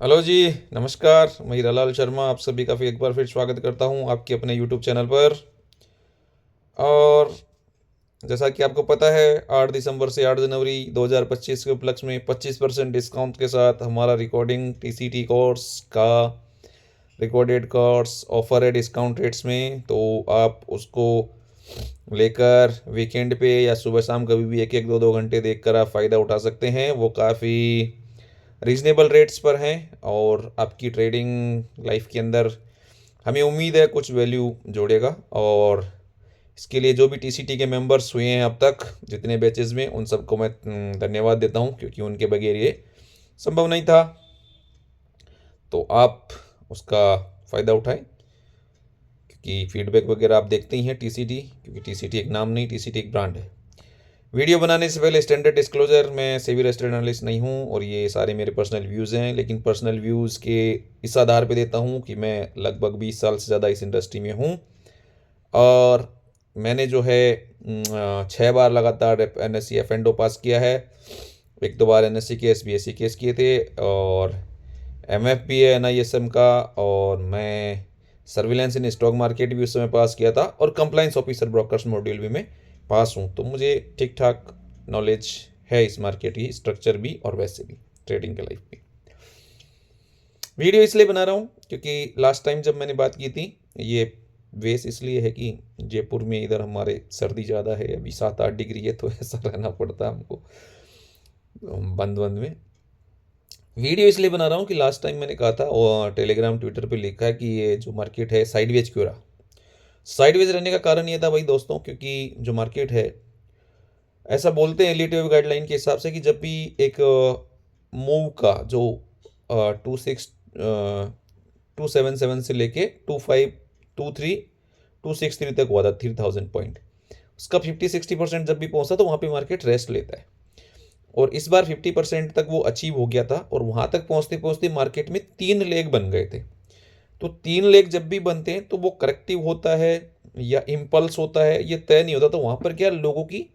Hello जी। नमस्कार, मैं हीरालाल शर्मा आप सभी का फिर एक बार फिर स्वागत करता हूं आपके अपने यूट्यूब चैनल पर। और जैसा कि आपको पता है, 8 दिसंबर से 8 जनवरी 2025 के उपलक्ष्य में 25% डिस्काउंट के साथ हमारा रिकॉर्डिंग टीसीटी कोर्स का रिकॉर्डेड कोर्स ऑफर है डिस्काउंट रेट्स में। तो आप उसको लेकर वीकेंड पे या सुबह शाम कभी भी एक एक दो दो घंटे देखकर आप फ़ायदा उठा सकते हैं। वो काफ़ी रीजनेबल रेट्स पर हैं और आपकी ट्रेडिंग लाइफ के अंदर हमें उम्मीद है कुछ वैल्यू जोड़ेगा। और इसके लिए जो भी टीसीटी के मेंबर्स हुए हैं अब तक जितने बैचेस में, उन सबको मैं धन्यवाद देता हूं, क्योंकि उनके बगैर ये संभव नहीं था। तो आप उसका फ़ायदा उठाएं, क्योंकि फीडबैक वगैरह आप देखते ही हैं टीसीटी, क्योंकि टीसीटी एक नाम नहीं, टीसीटी एक ब्रांड है। वीडियो बनाने से पहले स्टैंडर्ड डिस्क्लोजर, मैं सेबी रजिस्टर्ड एनालिस्ट नहीं हूँ और ये सारे मेरे पर्सनल व्यूज़ हैं, लेकिन पर्सनल व्यूज़ के इस आधार पे देता हूँ कि मैं लगभग 20 साल से ज़्यादा इस इंडस्ट्री में हूँ। और मैंने जो है 6 बार लगातार एनएससी एफ एंडो पास किया है। एक दो बार एनएससी केस बीएससी केस किए थे, और एमएफ भी है एनआईएसएम का। और मैं सर्विलेंस इन स्टॉक मार्केट भी उस समय पास किया था, और कंप्लाइंस ऑफिसर ब्रोकर्स मॉड्यूल भी मैं पास हूँ। तो मुझे ठीक ठाक नॉलेज है इस मार्केट की, स्ट्रक्चर भी और वैसे भी ट्रेडिंग के लाइफ भी। वीडियो इसलिए बना रहा हूँ क्योंकि लास्ट टाइम जब मैंने बात की थी, ये वेस इसलिए है कि जयपुर में इधर हमारे सर्दी ज़्यादा है, अभी 7-8 डिग्री है, तो ऐसा रहना पड़ता है हमको बंद बंद में। वीडियो इसलिए बना रहा हूँ कि लास्ट टाइम मैंने कहा था और टेलीग्राम ट्विटर पे लिखा है कि ये जो मार्केट है साइडवेज क्यों रहा। साइडवेज रहने का कारण ये था भाई दोस्तों, क्योंकि जो मार्केट है, ऐसा बोलते हैं एलिटिव गाइडलाइन के हिसाब से कि जब भी एक मूव का जो 267 से लेके 2523 तक हुआ था, 3000 पॉइंट, उसका 50-60% जब भी पहुंचा तो वहां पे मार्केट रेस्ट लेता है। और इस बार 50% तक वो अचीव हो गया था, और वहां तक पहुंचते पहुंचते मार्केट में 3 लेग बन गए थे। तो 3 लेग जब भी बनते हैं तो वो करेक्टिव होता है या इम्पल्स होता है, ये तय नहीं होता। तो वहां पर क्या लोगों की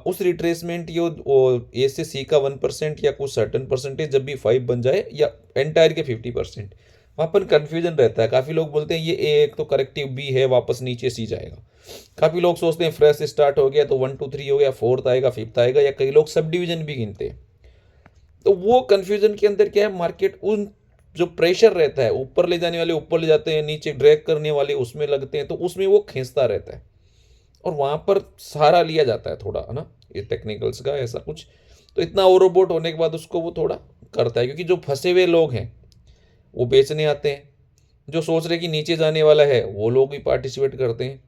उस रिट्रेसमेंट यो ए से सी का 1% या कुछ सर्टन परसेंटेज जब भी 5 बन जाए, या एंटायर के 50%, वहाँ पर कन्फ्यूजन रहता है। काफ़ी लोग बोलते हैं ये ए एक तो करेक्टिव बी है, वापस नीचे सी जाएगा। काफ़ी लोग सोचते हैं फ्रेश स्टार्ट हो गया तो 1 2 3 हो गया, फोर्थ आएगा, फिफ्थ आएगा, या कई लोग सब डिवीजन भी गिनते हैं। तो वो कन्फ्यूजन के अंदर क्या है, मार्केट उन जो प्रेशर रहता है, ऊपर ले जाने वाले ऊपर ले जाते हैं, नीचे ड्रैग करने वाले उसमें लगते हैं, तो उसमें वो खींचता रहता है और वहां पर सहारा लिया जाता है थोड़ा, है ना, ये टेक्निकल्स का ऐसा कुछ। तो इतना ओवरबोट होने के बाद उसको वो थोड़ा करता है, क्योंकि जो फंसे हुए लोग हैं वो बेचने आते हैं, जो सोच रहे कि नीचे जाने वाला है वो लोग भी पार्टिसिपेट करते हैं।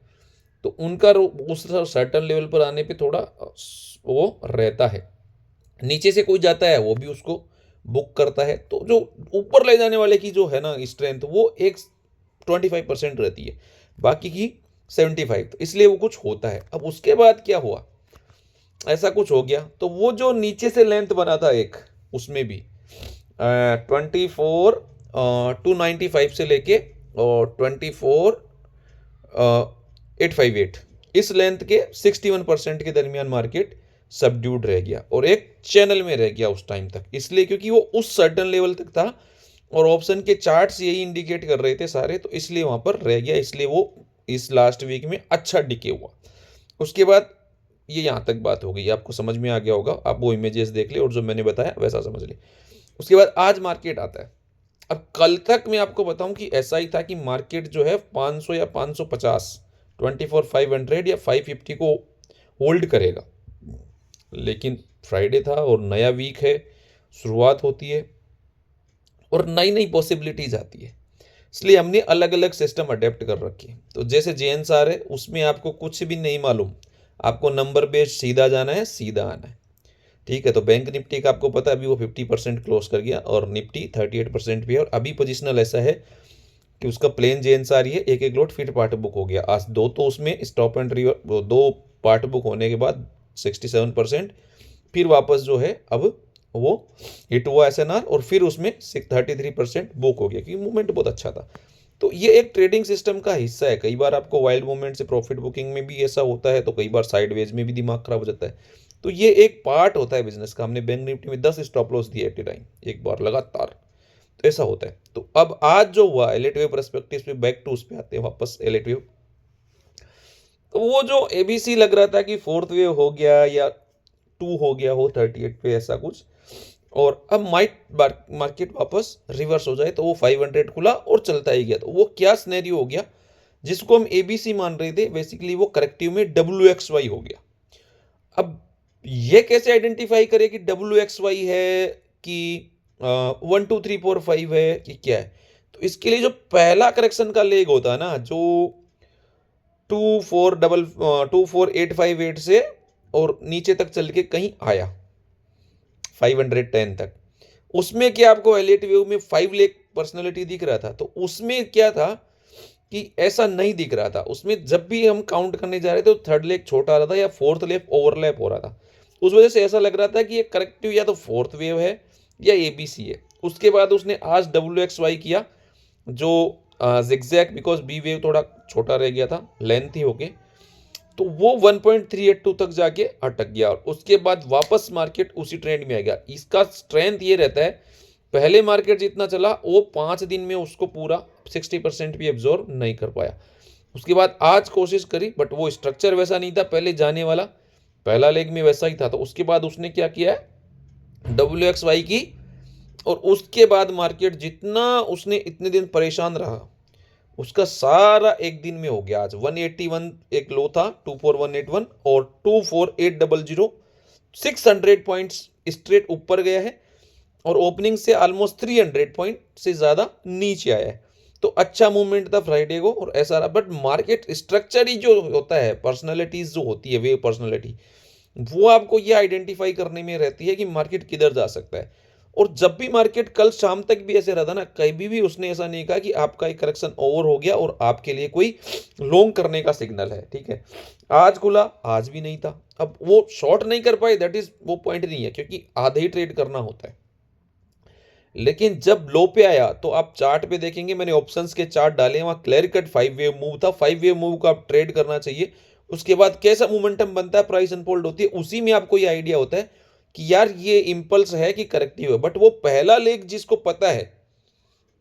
तो उनका उस सर्टन लेवल पर आने पे थोड़ा वो रहता है। नीचे से कोई जाता है वो भी उसको बुक करता है। तो जो ऊपर ले जाने वाले की जो है ना स्ट्रेंथ, वो एक 25% रहती है, बाकी की 75। तो इसलिए वो कुछ होता है। अब उसके बाद क्या हुआ, ऐसा कुछ हो गया तो वो जो नीचे से लेंथ बना था एक, उसमें भी 24 295 से लेके और 24 858, इस लेंथ के 61% के दरमियान मार्केट सबड्यूड रह गया और एक चैनल में रह गया उस टाइम तक। इसलिए क्योंकि वो उस सर्टन लेवल तक था और ऑप्शन के चार्ट्स यही इंडिकेट कर रहे थे सारे, तो इसलिए वहां पर रह गया। इसलिए वो इस लास्ट वीक में अच्छा डिके हुआ। उसके बाद ये यहाँ तक बात हो गई, आपको समझ में आ गया होगा, आप वो इमेजेस देख ले और जो मैंने बताया वैसा समझ ले। उसके बाद आज मार्केट आता है। अब कल तक मैं आपको बताऊं कि ऐसा ही था कि मार्केट जो है 500 या 550, 24 500 या 550 को होल्ड करेगा। लेकिन फ्राइडे था और नया वीक है, शुरुआत होती है और नई नई पॉसिबिलिटीज आती है, इसलिए हमने अलग अलग सिस्टम अडेप्ट कर रखे हैं। तो जैसे जेएनसार है, उसमें आपको कुछ भी नहीं मालूम, आपको नंबर बेस्ड सीधा जाना है, सीधा आना है। ठीक है, तो बैंक निफ्टी का आपको पता है अभी वो 50% क्लोज कर गया और निफ्टी 38% भी है। और अभी पोजिशनल ऐसा है कि उसका प्लेन जेएनसार ही है, एक एक लोट फिर पार्ट बुक हो गया आज दो, तो उसमें स्टॉप एंड रिवर दो पार्ट बुक होने के बाद 67%, फिर वापस जो है अब वो हिट हुआ एसएनआर और फिर उसमें 33% बुक हो गया, क्योंकि मूवमेंट बहुत अच्छा था। तो ये एक ट्रेडिंग सिस्टम का हिस्सा है। कई बार आपको वाइल्ड मूवमेंट से प्रॉफिट बुकिंग में भी ऐसा होता है, तो कई बार साइडवेज में भी दिमाग खराब हो जाता है। तो ये एक पार्ट होता है बिजनेस का। हमने बैंक निफ्टी में 10 स्टॉप लॉस दिए एट ए टाइम, एक बार लगातार, ऐसा होता है। तो अब आज जो हुआ एलिट परस्पेक्टिव पे, बैक टू उस पे आते हैं वापस एलिट। तो वो जो एबीसी लग रहा था कि फोर्थ वेव हो गया या 2 हो गया हो 38 पे ऐसा कुछ, और अब मार्केट वापस रिवर्स हो जाए, तो वो 500 खुला और चलता ही गया। तो वो क्या सिनेरियो हो गया, जिसको हम एबीसी मान रहे थे, बेसिकली वो करेक्टिव में WXY हो गया। अब ये कैसे आइडेंटिफाई करें कि WXY है कि 1 2 3 4 5 है कि क्या है? तो इसके लिए जो पहला करेक्शन का लेग होता है ना, जो 24858 से और नीचे तक चल के कहीं आया 510 तक, उसमें क्या आपको एलिट वेव में 5 लेग पर्सनैलिटी दिख रहा था? तो उसमें क्या था कि ऐसा नहीं दिख रहा था। उसमें जब भी हम काउंट करने जा रहे थे तो थर्ड लेग छोटा आ रहा था या फोर्थ लेग ओवरलैप हो रहा था। उस वजह से ऐसा लग रहा था कि ये करेक्टिव या तो फोर्थ वेव है या एबीसी है। उसके बाद उसने आज WXY किया, जो जिगजैग, बिकॉज बी वेव थोड़ा छोटा रह गया था लेंथी होके, तो वो 1.382 तक जाके अटक गया और उसके बाद वापस मार्केट उसी ट्रेंड में आ गया। इसका स्ट्रेंथ ये रहता है, पहले मार्केट जितना चला वो 5 दिन में उसको पूरा 60% भी एब्जॉर्ब नहीं कर पाया। उसके बाद आज कोशिश करी, बट वो स्ट्रक्चर वैसा नहीं था पहले जाने वाला, पहला लेग में वैसा ही था। तो उसके बाद उसने क्या किया है, WXY की, और उसके बाद मार्केट जितना उसने इतने दिन परेशान रहा, उसका सारा एक दिन में हो गया। आज 181 एक लो था, 24181, और 24800, 600 पॉइंट्स स्ट्रेट ऊपर गया है और ओपनिंग से ऑलमोस्ट 300 पॉइंट से ज़्यादा नीचे आया है। तो अच्छा मूवमेंट था फ्राइडे को और ऐसा रहा। बट मार्केट स्ट्रक्चर ही जो होता है, पर्सनैलिटीज जो होती है, वे पर्सनैलिटी, वो आपको ये आइडेंटिफाई करने में रहती है कि मार्केट किधर जा सकता है। और जब भी मार्केट कल शाम तक भी ऐसे रहा था ना, कभी भी उसने ऐसा नहीं कहा कि आपका एक करेक्शन ओवर हो गया और आपके लिए कोई लॉन्ग करने का सिग्नल है। ठीक है, आज खुला, आज भी नहीं था। अब वो शॉर्ट नहीं कर पाए, दैट इज वो पॉइंट नहीं है, क्योंकि आधे ही ट्रेड करना होता है। लेकिन जब लो पे आया तो आप चार्ट पे देखेंगे, मैंने ऑप्शंस के चार्ट डाले, वहां क्लियर कट 5 वेव मूव था। 5 वेव मूव को आप ट्रेड करना चाहिए। उसके बाद कैसा मोमेंटम बनता है, प्राइस अनफोल्ड होती है, उसी में आपको ये आइडिया होता है कि यार ये इंपल्स है कि करेक्टिव है। बट वो पहला लेग जिसको पता है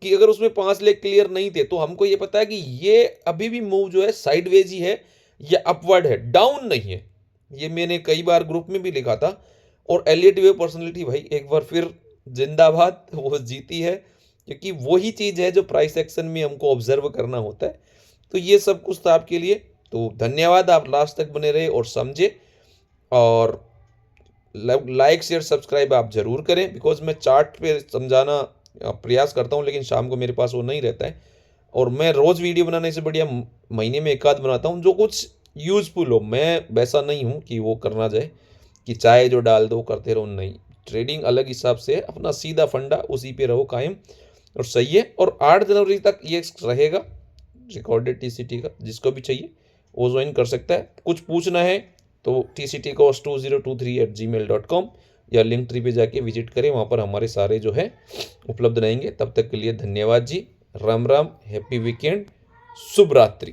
कि अगर उसमें 5 लेग क्लियर नहीं थे, तो हमको ये पता है कि ये अभी भी मूव जो है साइडवेज ही है या अपवर्ड है, डाउन नहीं है। ये मैंने कई बार ग्रुप में भी लिखा था। और एलियट वेव पर्सनैलिटी भाई एक बार फिर जिंदाबाद, वो जीती है, क्योंकि वही चीज है जो प्राइस एक्शन में हमको ऑब्जर्व करना होता है। तो ये सब कुछ था आपके लिए। तो धन्यवाद, आप लास्ट तक बने रहे और समझे। और लाइक शेयर सब्सक्राइब आप जरूर करें, बिकॉज मैं चार्ट पे समझाना प्रयास करता हूं, लेकिन शाम को मेरे पास वो नहीं रहता है। और मैं रोज वीडियो बनाने से बढ़िया महीने में एक आध बनाता हूं जो कुछ यूजफुल हो। मैं वैसा नहीं हूं कि वो करना जाए कि चाहे जो डाल दो करते रहो, नहीं। ट्रेडिंग अलग हिसाब से है, अपना सीधा फंडा उसी पे रहो कायम, और सही है। और 8 जनवरी तक ये रहेगा रिकॉर्डेड TCT का, जिसको भी चाहिए वो ज्वाइन कर सकता है। कुछ पूछना है तो tctcost2023@gmail.com या लिंक ट्री पे जाके विजिट करें, वहाँ पर हमारे सारे जो है उपलब्ध रहेंगे। तब तक के लिए धन्यवाद जी, राम राम, हैप्पी वीकेंड, शुभ रात्रि।